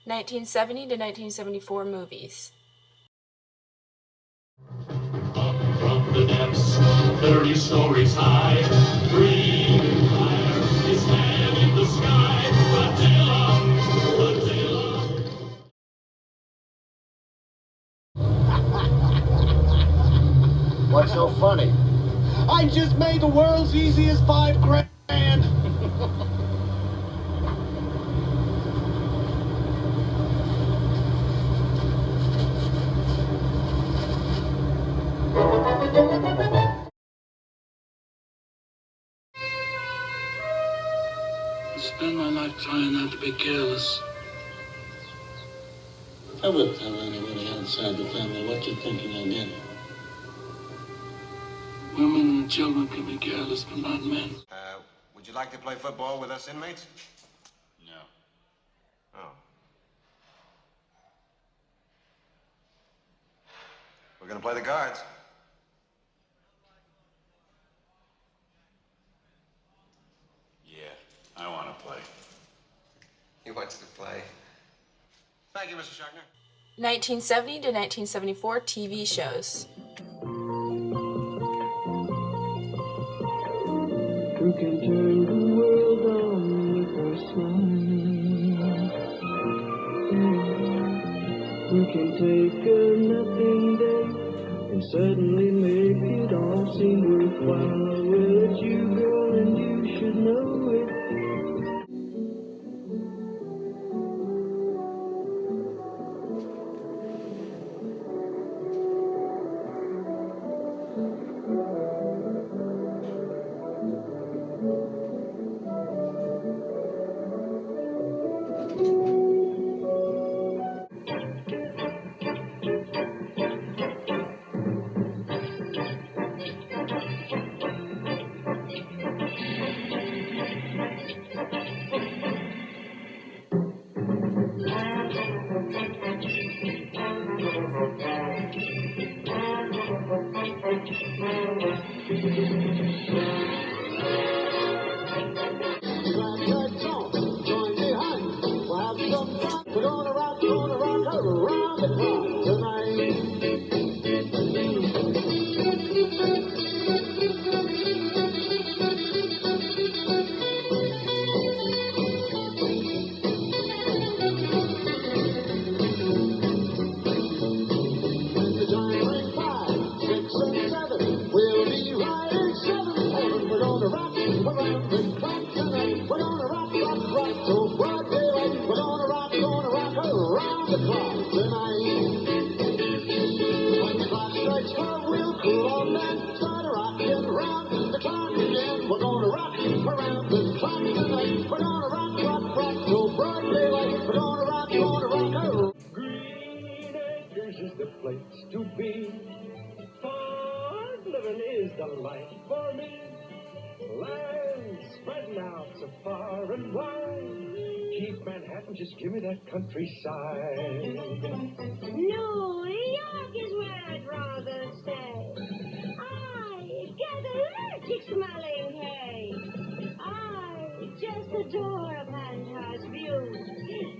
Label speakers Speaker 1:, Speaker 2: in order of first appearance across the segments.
Speaker 1: 1970 to 1974 movies.
Speaker 2: Up from the depths, 30 stories high, breathing fire is man in the sky. Attila.
Speaker 3: What's so funny? I just made the world's easiest $5 grand.
Speaker 4: I spend my life trying not to be careless. I wouldn't tell anybody outside the family what you're thinking of yet. Women and children can be careless, but not men.
Speaker 5: Would you like to play football with us inmates?
Speaker 4: No.
Speaker 5: Oh. We're going to play the guards.
Speaker 4: Yeah, I want to play.
Speaker 5: He wants to play. Thank you, Mr. Sharkner.
Speaker 1: 1970 to 1974 TV shows.
Speaker 6: Who can turn the world on with her smile? Who can take a nothing day and suddenly make it all seem worthwhile? Well, it's you, girl, and you should know it. Green Acres is the place to be. Fun living is the life for me. Land spreading out so far and wide. Keep Manhattan, just give me that countryside.
Speaker 7: New York is where I'd rather stay. I get allergic smelling hay. I just adore a penthouse view.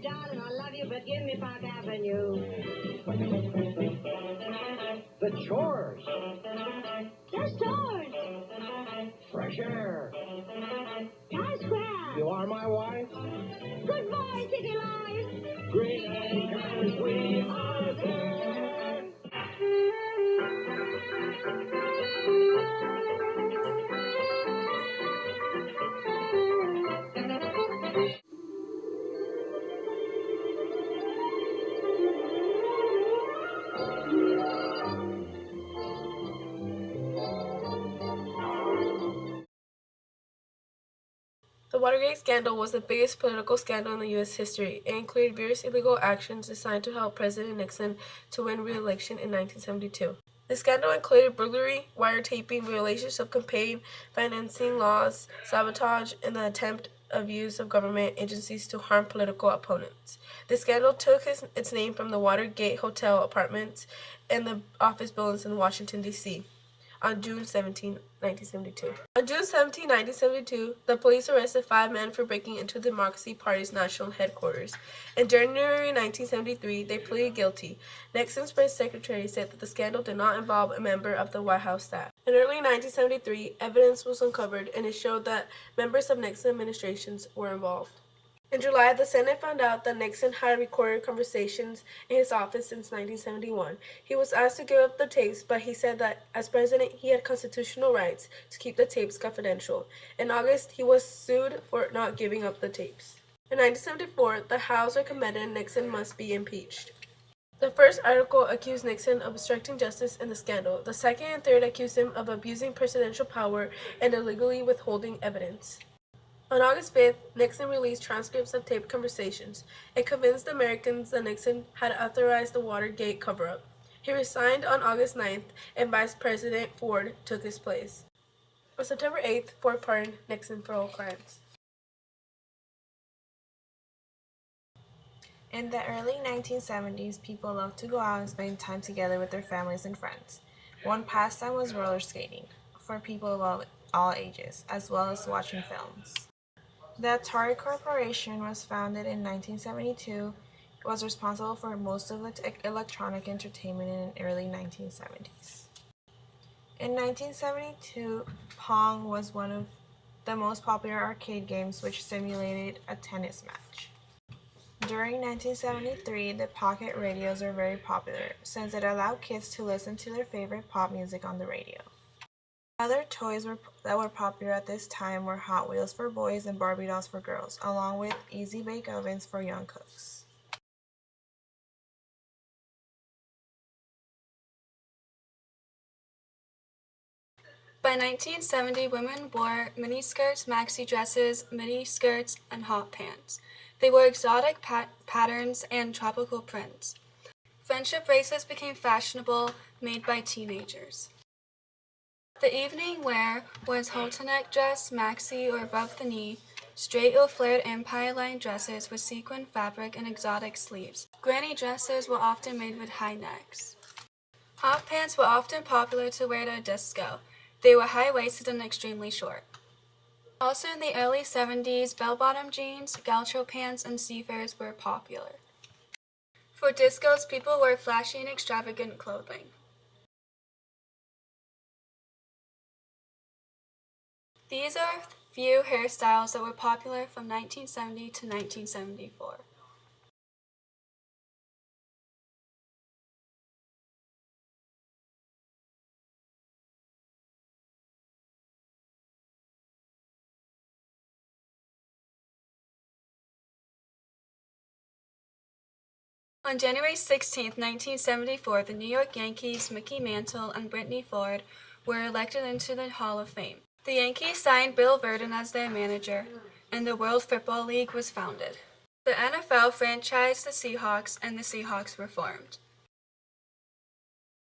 Speaker 7: Darling, I love you, but give me Park Avenue.
Speaker 6: The chores,
Speaker 7: The stores,
Speaker 6: fresh air.
Speaker 7: Times Square.
Speaker 6: You are my wife.
Speaker 7: Goodbye, city life.
Speaker 6: Green Acres, we are there.
Speaker 1: The Watergate scandal was the biggest political scandal in the U.S. history. It included various illegal actions designed to help President Nixon to win re-election in 1972. The scandal included burglary, wiretaping, violations of campaign financing laws, sabotage, and the attempt of use of government agencies to harm political opponents. The scandal took its name from the Watergate Hotel apartments and the office buildings in Washington, D.C. on June 17, 1972. On June 17, 1972, the police arrested 5 men for breaking into the Democracy Party's national headquarters. In January 1973, they pleaded guilty. Nixon's press secretary said that the scandal did not involve a member of the White House staff. In early 1973, evidence was uncovered, and it showed that members of Nixon administrations were involved. In July, the Senate found out that Nixon had recorded conversations in his office since 1971. He was asked to give up the tapes, but he said that as president, he had constitutional rights to keep the tapes confidential. In August, he was sued for not giving up the tapes. In 1974, the House recommended Nixon must be impeached. The first article accused Nixon of obstructing justice in the scandal. The second and third accused him of abusing presidential power and illegally withholding evidence. On August 5th, Nixon released transcripts of taped conversations. It convinced Americans that Nixon had authorized the Watergate cover-up. He resigned on August 9th, and Vice President Ford took his place. On September 8th, Ford pardoned Nixon for all crimes.
Speaker 8: In the early 1970s, people loved to go out and spend time together with their families and friends. One pastime was roller skating, for people of all ages, as well as watching films. The Atari Corporation was founded in 1972. It was responsible for most of the electronic entertainment in the early 1970s. In 1972, Pong was one of the most popular arcade games which simulated a tennis match. During 1973, the pocket radios were very popular since it allowed kids to listen to their favorite pop music on the radio. Other toys that were popular at this time were Hot Wheels for boys and Barbie dolls for girls, along with easy bake ovens for young cooks.
Speaker 9: By 1970, women wore miniskirts, maxi dresses, midi skirts, and hot pants. They wore exotic patterns and tropical prints. Friendship bracelets became fashionable, made by teenagers. The evening wear was halter-neck dress, maxi or above the knee, straight or flared empire-line dresses with sequin fabric and exotic sleeves. Granny dresses were often made with high necks. Hot pants were often popular to wear to a disco. They were high-waisted and extremely short. Also in the early 70s, bell-bottom jeans, gaucho pants, and seafarers were popular. For discos, people wore flashy and extravagant clothing. These are a few hairstyles that were popular from 1970 to 1974. On January 16, 1974, the New York Yankees' Mickey Mantle and Brittany Ford were elected into the Hall of Fame. The Yankees signed Bill Virdon as their manager, and the World Football League was founded. The NFL franchised the Seahawks, and the Seahawks were formed.